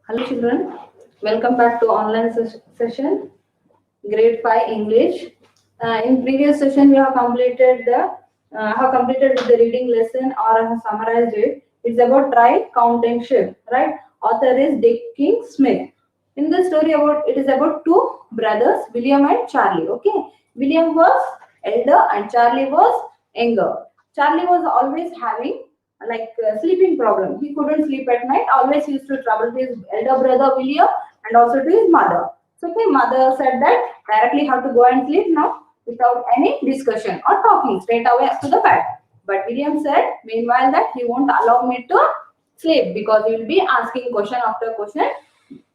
Hello children, welcome back to online session, grade 5 English. In previous session we have completed the reading lesson or have summarized it. It's about try, count and shift, right? Author is Dick King Smith. In the story it is about two brothers, William and Charlie. Okay, William was elder and Charlie was younger. Charlie was always having sleeping problem. He couldn't sleep at night. Always used to trouble his elder brother William and also to his mother. So okay, mother said that directly have to go and sleep now without any discussion or talking straight away to the bed. But William said meanwhile that he won't allow me to sleep because he will be asking question after question.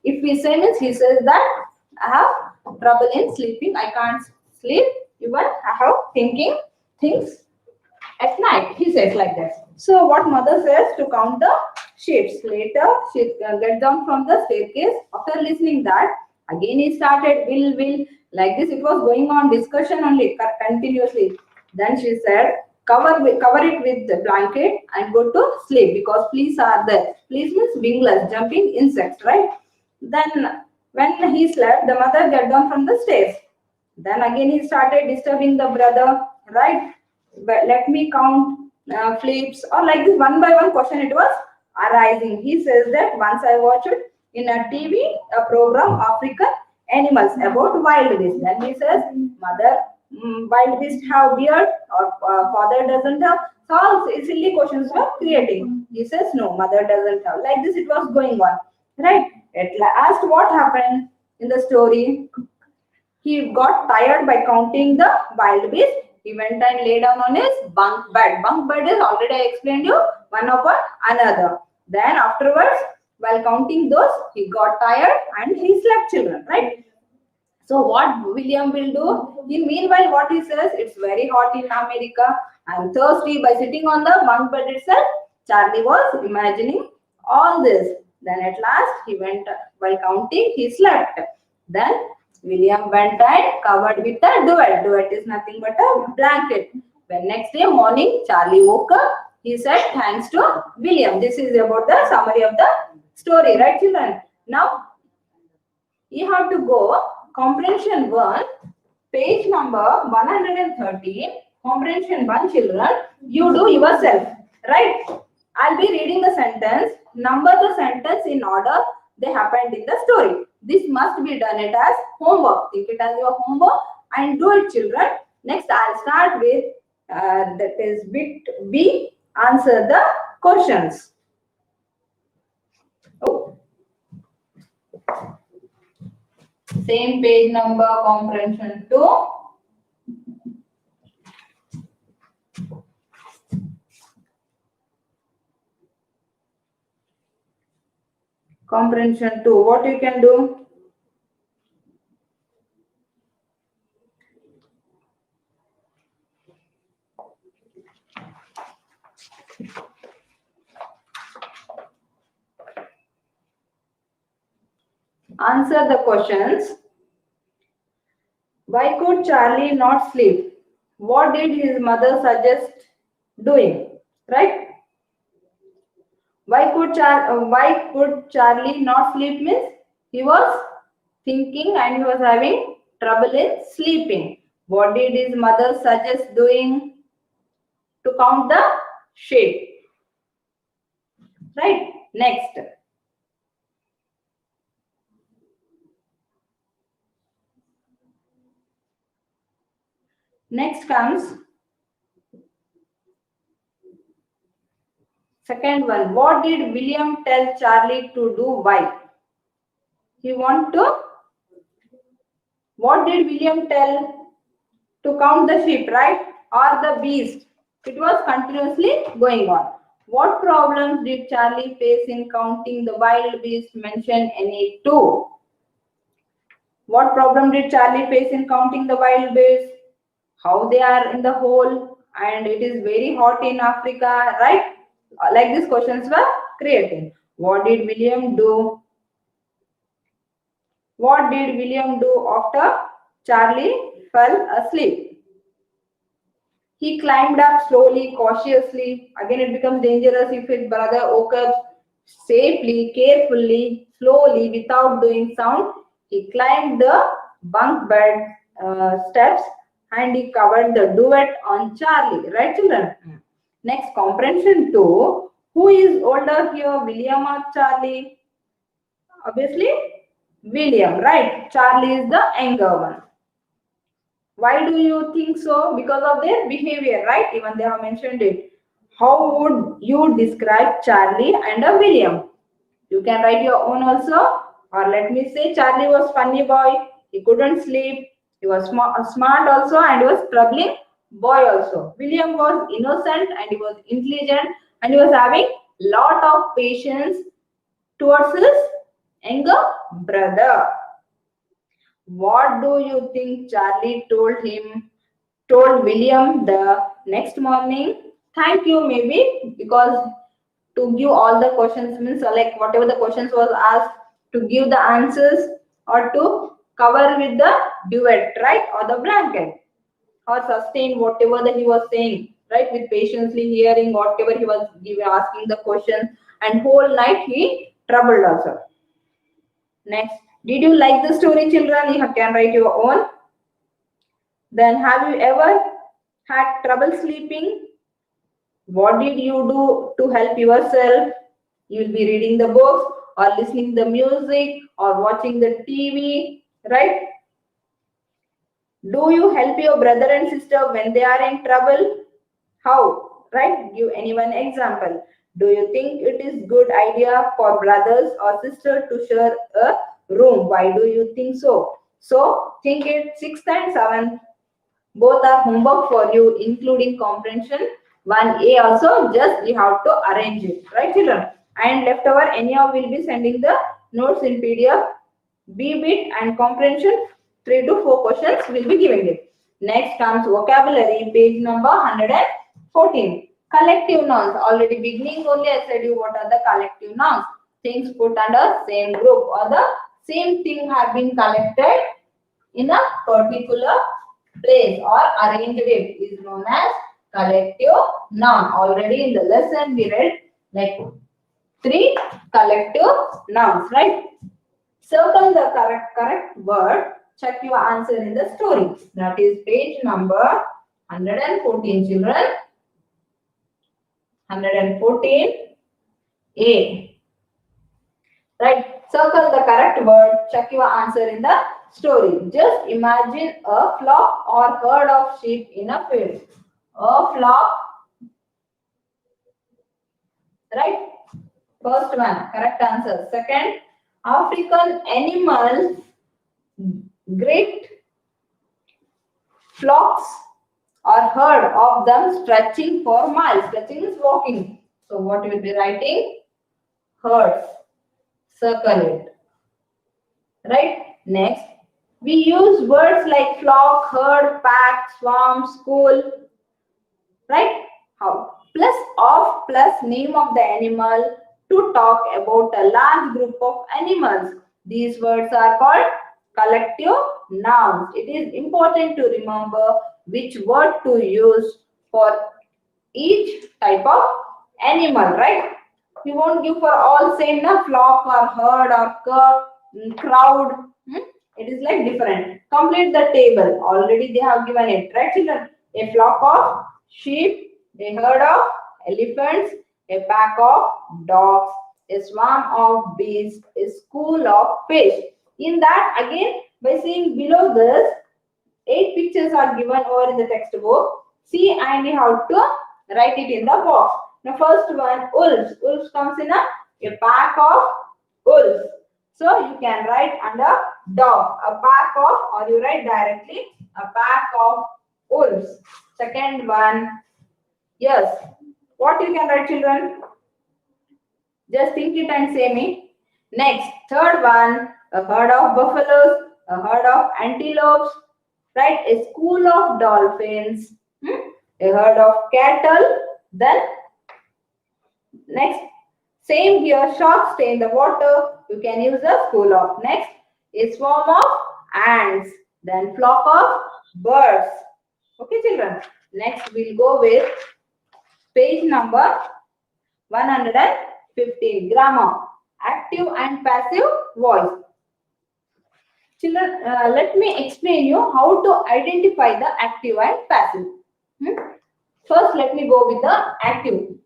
If we say means he says that I have trouble in sleeping. I can't sleep. Even I have thinking things at night. He says like that. So what mother says to count the sheets. Later she get down from the staircase. After listening that, again he started will like this. It was going on discussion only continuously. Then she said cover it with the blanket and go to sleep because fleas are there. Fleas means wingless jumping insects, right? Then when he slept, the mother get down from the stairs. Then again he started disturbing the brother, right? But let me count flips or like this one by one question it was arising. He says that once I watched in a TV a program African animals about wild beasts. Then he says, mother, wild beasts have beard or father doesn't have. So all silly questions were creating. He says no, mother doesn't have. Like this it was going on, right? At last, what happened in the story? He got tired by counting the wild beasts. He went and lay down on his bunk bed. Bunk bed is already I explained you one upon another. Then afterwards, while counting those, he got tired and he slept, children, right? So what William will do? In meanwhile, what he says, it's very hot in America. I'm thirsty. By sitting on the bunk bed itself, Charlie was imagining all this. Then at last he went while counting, he slept. Then William went and covered with a duvet. Duvet is nothing but a blanket. When next day morning Charlie woke up, he said thanks to William. This is about the summary of the story, right, children? Now you have to go comprehension 1, page number 113, comprehension 1, children. You do yourself, right? I'll be reading the sentence, number the sentence in order they happened in the story. This must be done it as homework. Think it as your homework and do it, children. Next I'll start with that is bit B, answer the questions. Oh. Same page number, comprehension 2. Comprehension 2. What you can do? Answer the questions. Why could Charlie not sleep? What did his mother suggest doing? Right? Why could Charlie not sleep means he was thinking and he was having trouble in sleeping. What did his mother suggest doing? To count the sheep. Right? Next. Next comes second one. What did William tell Charlie to do? Why? He want to. What did William tell to count the sheep, right? Or the beast? It was continuously going on. What problems did Charlie face in counting the wild beast? Mention any two. What problem did Charlie face in counting the wild beasts? How they are in the hole and it is very hot in Africa, right? Like these questions were creating. What did William do? What did William do after Charlie fell asleep? He climbed up slowly, cautiously. Again, it becomes dangerous if his brother woke up. Safely, carefully, slowly, without doing sound, he climbed the bunk bed steps and he covered the duvet on Charlie. Right, children? Next, comprehension 2. Who is older here, William or Charlie? Obviously, William, right? Charlie is the younger one. Why do you think so? Because of their behavior, right? Even they have mentioned it. How would you describe Charlie and a William? You can write your own also. Or let me say Charlie was funny boy. He couldn't sleep. He was smart also and he was troubling boy also. William was innocent and he was intelligent and he was having lot of patience towards his younger brother. What do you think Charlie told William the next morning? Thank you, maybe, because to give all the questions means like whatever the questions was asked to give the answers or to cover with the duet, right? Or the blanket or sustain whatever that he was saying, right? With patiently hearing whatever he was asking the question and whole night he troubled also. Next, did you like the story, children? You can write your own. Then, have you ever had trouble sleeping? What did you do to help yourself? You'll be reading the books or listening the music or watching the TV, right? Do you help your brother and sister when they are in trouble? How? Right? Give anyone example. Do you think it is good idea for brothers or sisters to share a room? Why do you think so? So think it 6th and 7th. Both are homework for you, including comprehension. 1A also, just you have to arrange it. Right, children? And leftover, any of will be sending the notes in PDF. B-bit and comprehension 3 to 4 questions will be giving it. Next comes vocabulary, page number 114. Collective nouns. Already beginning only I said you what are the collective nouns. Things put under same group or the same thing have been collected in a particular place or arranged it is known as collective noun. Already in the lesson we read like 3 collective nouns, right? Circle the correct word. Check your answer in the story. That is page number 114, children. 114 A. Right. Circle the correct word. Check your answer in the story. Just imagine a flock or herd of sheep in a field. A flock. Right. First one. Correct answer. Second. African animals. Great flocks or herd of them stretching for miles. Stretching is walking. So what you will be writing? Herds. Circle it. Right? Next, we use words like flock, herd, pack, swarm, school. Right? How? Plus of plus name of the animal to talk about a large group of animals. These words are called collective nouns. It is important to remember which word to use for each type of animal, right? We won't give for all same na flock or herd or crowd. It is like different. Complete the table. Already they have given it, right, children? A flock of sheep, a herd of elephants, a pack of dogs, a swarm of bees, a school of fish. In that, again, by seeing below this, 8 pictures are given over in the textbook. See and you have to write it in the box. The first one, wolves. Wolves comes in a pack of wolves. So you can write under dog, a pack of, or you write directly, a pack of wolves. Second one, yes. What you can write, children? Just think it and say me. Next, third one, a herd of buffaloes, a herd of antelopes, right? A school of dolphins, a herd of cattle. Then next, same here, sharks stay in the water. You can use a school of. Next, a swarm of ants. Then flock of birds. Okay, children. Next, we'll go with page number 115. 15. Grammar. Active and passive voice. Children, let me explain you how to identify the active and passive. First, let me go with the active.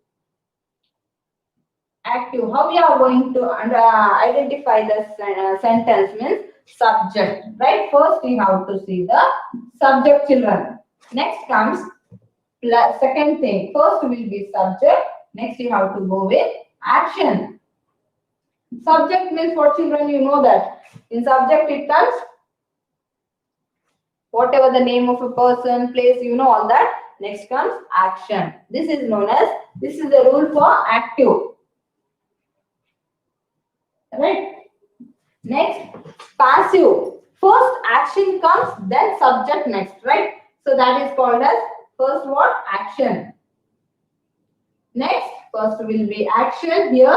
Active. How we are going to identify the sentence means subject, right? First, we have to see the subject, children. Next comes second thing. First will be subject. Next, you have to go with action. Subject means for children, you know that. In subject, it comes whatever the name of a person, place, you know all that. Next comes action. This is known as, this is the rule for active. Right? Next, passive. First action comes, then subject next, right? So that is called as first what? Action. Next, first will be action here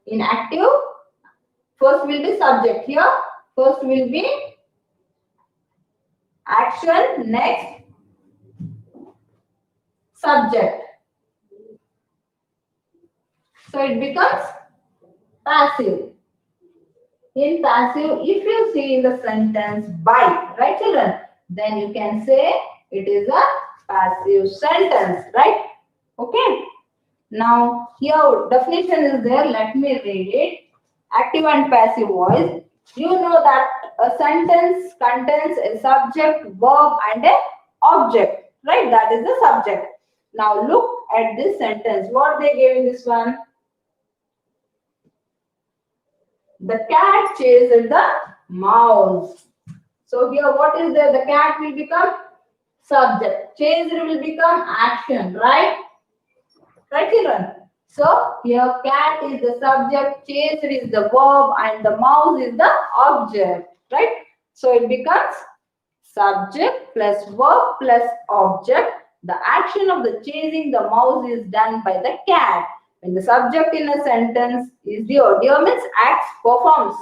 in active. First will be subject here. First will be action. Next, subject. So it becomes passive. In passive, if you see in the sentence by, right children, then you can say it is a passive sentence, right? Okay. Now here definition is there. Let me read it. Active and passive voice. You know that a sentence contains a subject, verb, and a object, right? That is the subject. Now look at this sentence. What they gave in this one? The cat chased the mouse. So here what is there? The cat will become subject. Chased will become action, right? Right children? So here cat is the subject, chased is the verb, and the mouse is the object, right? So it becomes subject plus verb plus object. The action of the chasing the mouse is done by the cat. When the subject in a sentence is deer, deer means acts, performs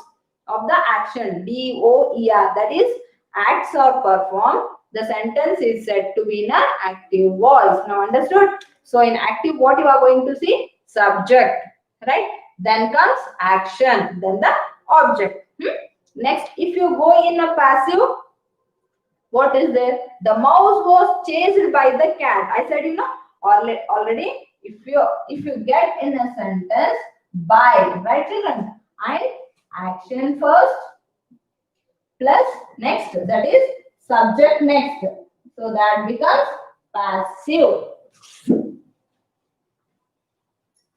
of the action, D-O-E-R, that is acts or perform, the sentence is said to be in an active voice. Now understood? So in active, what you are going to see? Subject, right? Then comes action, then the object. Next, if you go in a passive, what is there? The mouse was chased by the cat. I said, you know, already, if you get in a sentence by, right children, and action first plus next, that is subject next. So that becomes passive.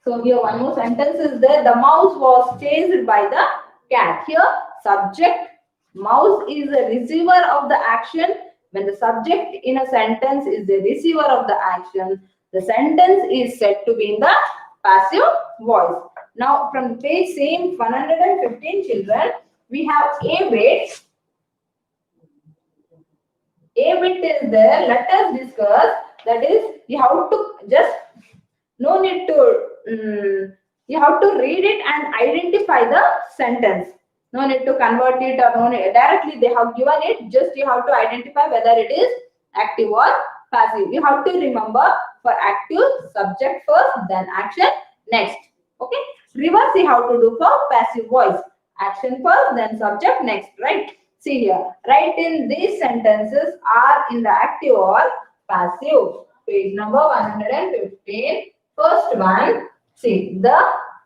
So here one more sentence is there. The mouse was chased by the cat. Here subject, mouse is the receiver of the action. When the subject in a sentence is the receiver of the action, the sentence is said to be in the passive voice. Now from the page same 115 children, we have A bit. A bit is there. Let us discuss. That is, you have to just, no need to, you have to read it and identify the sentence. No need to convert it or no need, directly they have given it. Just you have to identify whether it is active or passive. You have to remember for active, subject first, then action next. Okay. Reverse you have to do for passive voice. Action first, then subject next, right? See here. Write in these sentences are in the active or passive. Page number 115. First one. See, the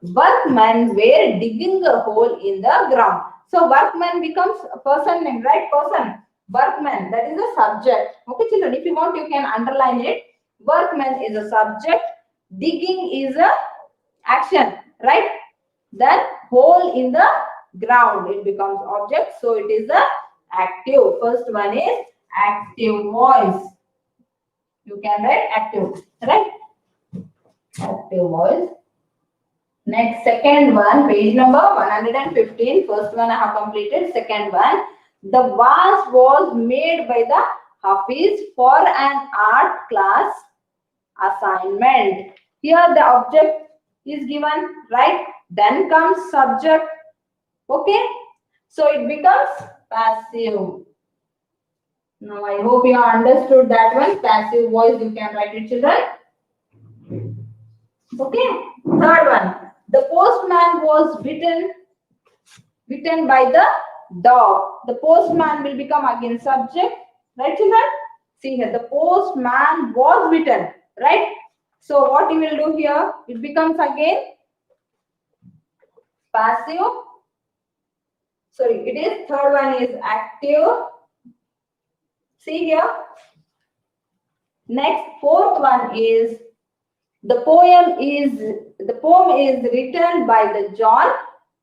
workmen were digging a hole in the ground. So workman becomes a person name, right? Person. Workman, that is a subject. Okay, children, if you want, you can underline it. Workman is a subject. Digging is a action, right? Then hole in the ground, it becomes object. So it is a active. First one is active voice. You can write active, right? Active voice. Next, second one, page number 115. First one I have completed. Second one, the vase was made by the Hafiz for an art class assignment. Here the object is given, right? Then comes subject. Okay, so it becomes passive. Now I hope you understood that one. Passive voice, you can write it, children. Okay, third one. The postman was bitten by the dog. The postman will become again subject, right children? See here, the postman was bitten, right? So what you will do here, it becomes again passive. Sorry, it is third one is active. See here. Next, fourth one is the poem is written by the John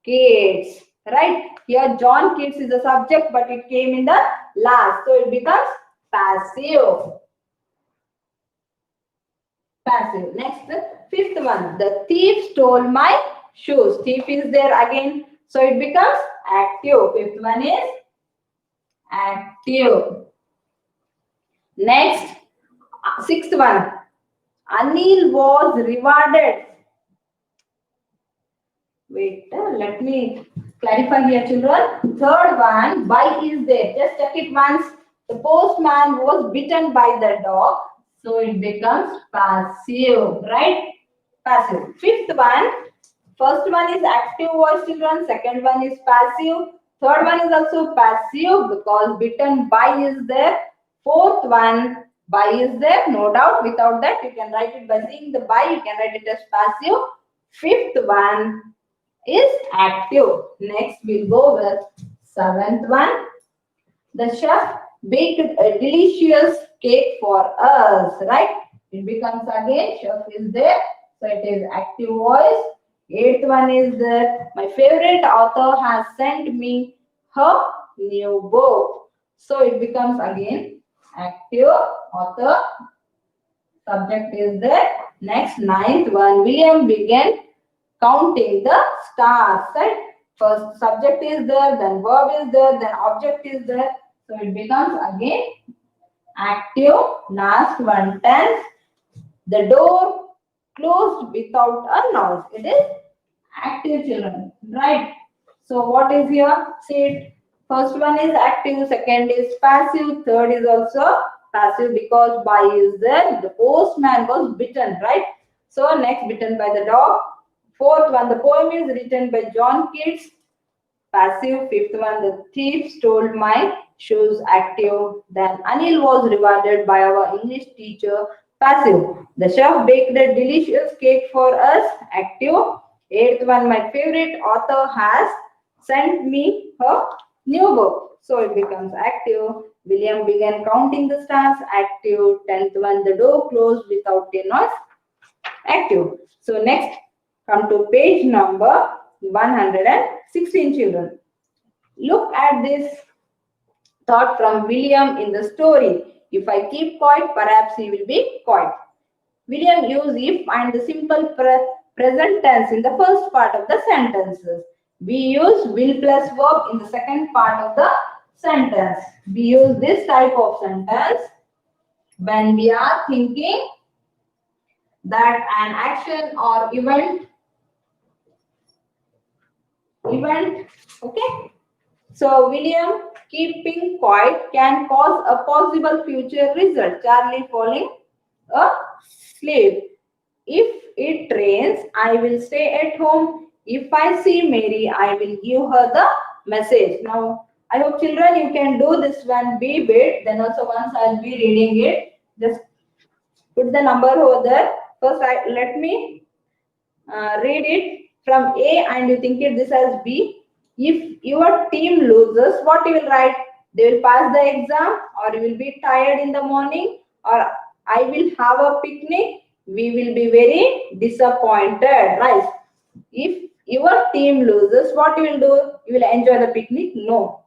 Keats. Right? Here John Keats is the subject, but it came in the last. So it becomes passive. Passive. Next, fifth one. The thief stole my shoes. Thief is there again. So it becomes active. Fifth one is active. Next, sixth one. Anil was rewarded. Wait, let me clarify here, children. Third one, by is there. Just check it once. The postman was bitten by the dog. So it becomes passive, right? Passive. Fifth one, first one is active voice, children. Second one is passive. Third one is also passive because bitten by is there. Fourth one, by is there, no doubt. Without that, you can write it by seeing the by, you can write it as passive. Fifth one is active. Next, we'll go with seventh one. The chef baked a delicious cake for us, right? It becomes again, chef is there, so it is active voice. Eighth one is that my favorite author has sent me her new book. So it becomes again active author. Subject is there. Next, ninth one, William began counting the stars, right? First subject is there, then verb is there, then object is there. So it becomes again active. Last one, tense. The door closed without a noise. It is active, children, right? So what is here? See it. First one is active, second is passive, third is also passive because by is there. The postman was bitten, right? So next, bitten by the dog. Fourth one, the poem is written by John Keats, passive. Fifth one, the thief stole my shoes, active. Then Anil was rewarded by our English teacher, passive. The chef baked a delicious cake for us, active. Eighth one, my favorite author has sent me her new book. So it becomes active. William began counting the stars, active. Tenth one, the door closed without a noise, active. So next, come to page number 116, children. Look at this thought from William in the story. If I keep quiet, perhaps he will be quiet. William used if and the simple present tense in the first part of the sentences. We use will plus verb in the second part of the sentence. We use this type of sentence when we are thinking that an action or event, okay? So William keeping quiet can cause a possible future result. Charlie falling asleep. If it rains, I will stay at home. If I see Mary, I will give her the message. Now, I hope children you can do this one be bit. Then also once I'll be reading it, just put the number over there. First, let me read it from A and you think it this as B. If your team loses, what you will write? They will pass the exam, or you will be tired in the morning, or I will have a picnic. We will be very disappointed, right? If your team loses, what you will do? You will enjoy the picnic? No.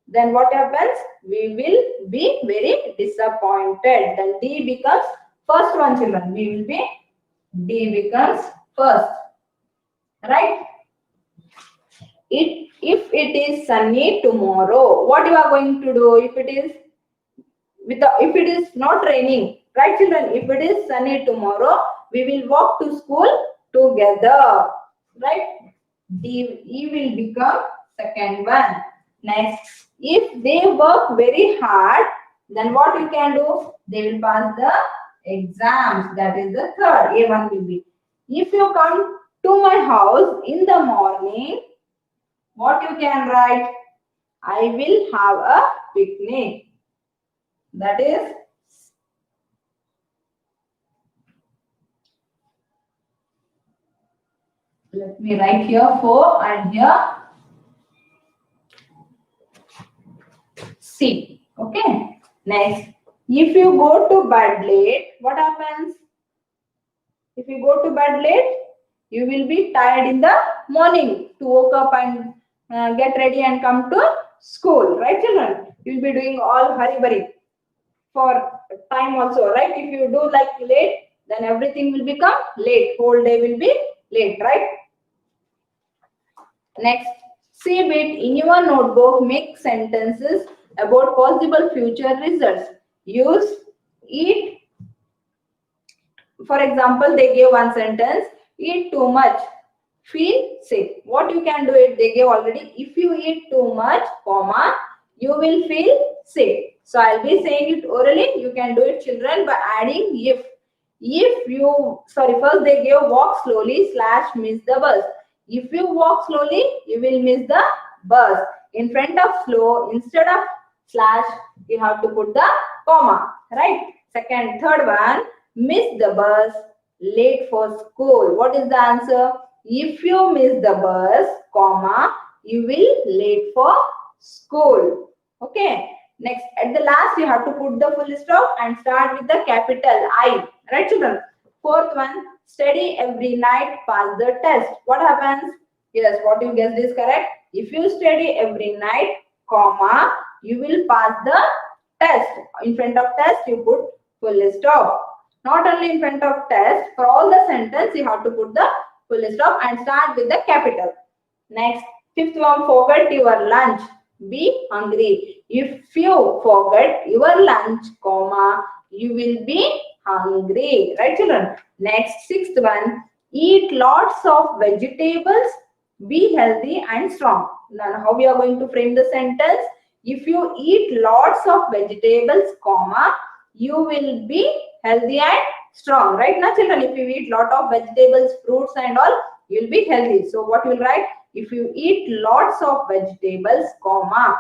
Then what happens? We will be very disappointed. Then D becomes first one, children. We will be D becomes first, right? If it is sunny tomorrow, what you are going to do? If it is not raining, right, children? If it is sunny tomorrow, we will walk to school together, right? E will become second one. Next, if they work very hard, then what you can do? They will pass the exams. That is the third. A1 will be. If you come to my house in the morning. What you can write? I will have a picnic. That is, let me write here 4 and here C. Okay. Next, if you go to bed late, what happens? If you go to bed late, you will be tired in the morning to wake up and get ready and come to school, right, children? You will be doing all hurry for time also, right? If you do like late, then everything will become late. Whole day will be late, right? Next, save it in your notebook. Make sentences about possible future results. Use eat. For example, they gave one sentence: eat too much, feel sick. What you can do it? They gave already. If you eat too much, comma, you will feel sick. So I'll be saying it orally. You can do it, children, by adding if. If you, sorry, first they gave walk slowly / miss the bus. If you walk slowly, you will miss the bus. In front of slow, instead of / you have to put the comma, right? Second, third one, miss the bus, late for school. What is the answer? If you miss the bus, comma, you will late for school. Okay. Next, at the last, you have to put the full stop and start with the capital I. Right, children? Fourth one, study every night, pass the test. What happens? Yes, what you guessed is correct. If you study every night, comma, you will pass the test. In front of test, you put full stop. Not only in front of test, for all the sentence, you have to put the full stop and start with the capital. Next, fifth one, forget your lunch. Be hungry. If you forget your lunch, comma, you will be hungry. Right, children? Next, sixth one, eat lots of vegetables. Be healthy and strong. Now, how we are going to frame the sentence? If you eat lots of vegetables, comma, you will be healthy and strong. Right now, children, if you eat lot of vegetables, fruits and all, you will be healthy. So, what you will write? If you eat lots of vegetables, comma,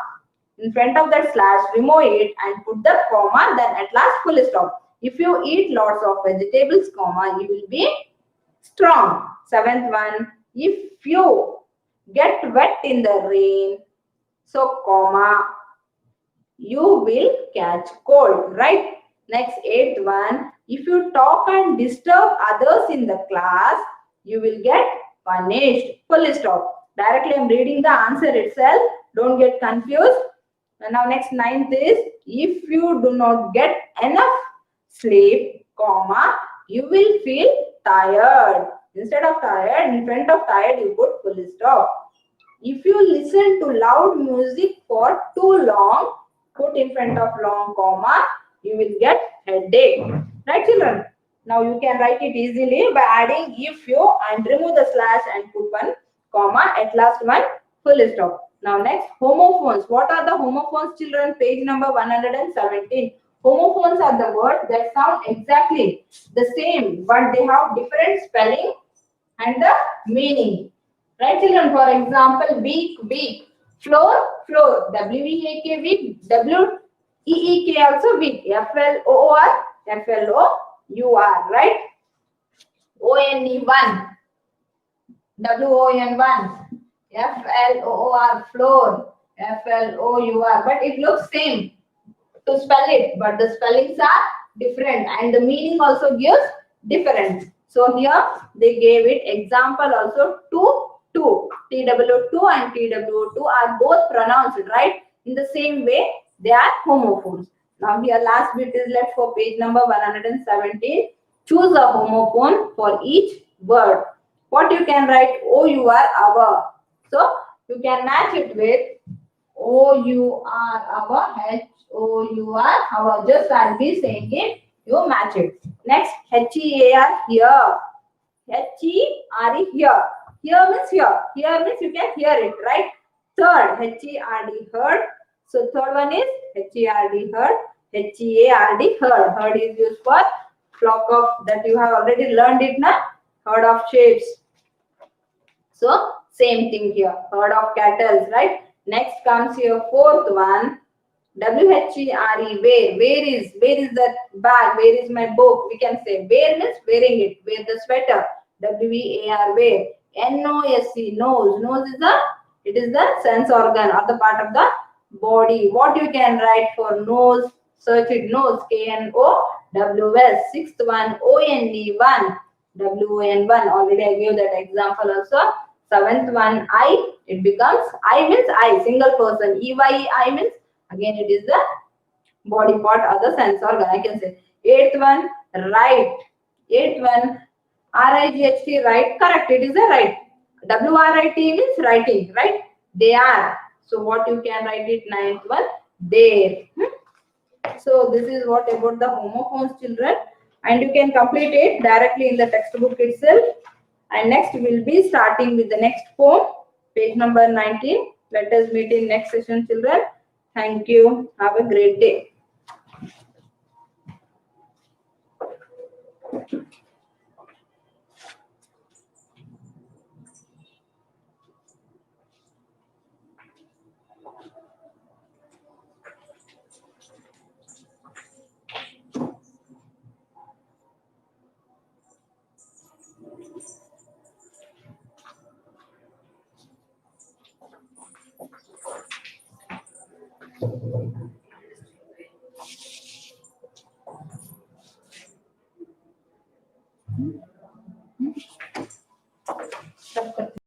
in front of that / remove it and put the comma, then at last full stop. If you eat lots of vegetables, comma, you will be strong. Seventh one, if you get wet in the rain, so comma, you will catch cold, right? Next, eighth one, if you talk and disturb others in the class, you will get punished. Full stop. Directly I'm reading the answer itself. Don't get confused. And now next, ninth is, if you do not get enough sleep, comma, you will feel tired. Instead of tired, in front of tired, you put full stop. If you listen to loud music for too long, put in front of long comma, you will get headache. Right, children? Now you can write it easily by adding if you and remove the / and put one comma, at last one full stop. Now next, homophones. What are the homophones, children? Page number 117. Homophones are the words that sound exactly the same, but they have different spelling and the meaning. Right, children? For example, beak, beak. Floor, floor. W-E-A-K, week. W-E-E-K also week. F-L-O-O-R, F-L-O-U-R, right? O-N-E, one. W-O-N-1. F-L-O-O-R, floor. F-L-O-U-R. But it looks same to spell it, but the spellings are different and the meaning also gives different. So here they gave it example also two. TWO2 and TWO2 are both pronounced, right? In the same way, they are homophones. Now here last bit is left for page number 117. Choose a homophone for each word. What you can write? O-U-R, our. So you can match it with O-U-R, our, H-O-U-R, our. Just I'll be saying it. You match it. Next, H-E-A-R, here. H-E-R-E, here. Here means here. Here means you can hear it, right? Third, H-E-R-D, heard. So third one is H-E-R-D, heard. H-E-A-R-D, heard. Heard is used for flock of, that you have already learned it now. Herd of shapes. So same thing here. Herd of cattle, right? Next comes your fourth one. WHERE, wear. Where is the bag? Where is my book? We can say wear means wearing it. Wear the sweater. WEAR, wear. NOSE, nose. Nose is the sense organ or the part of the body. What you can write for nose? Search it, nose. KNOWS. Sixth one, ONE, one. WON1. Already I gave that example also. Seventh one, I. It becomes I means I, single person. EYE means again it is the body part or the sense organ. I can say. Eighth one, right. Eighth one, RIGHT, right. Correct. It is a right. WRIT means writing, right? They are. So what you can write it? Ninth one, there. So this is what about the homophones, children, and you can complete it directly in the textbook itself. And next we'll be starting with the next poem, page number 19. Let us meet in next session, children. Thank you. Have a great day.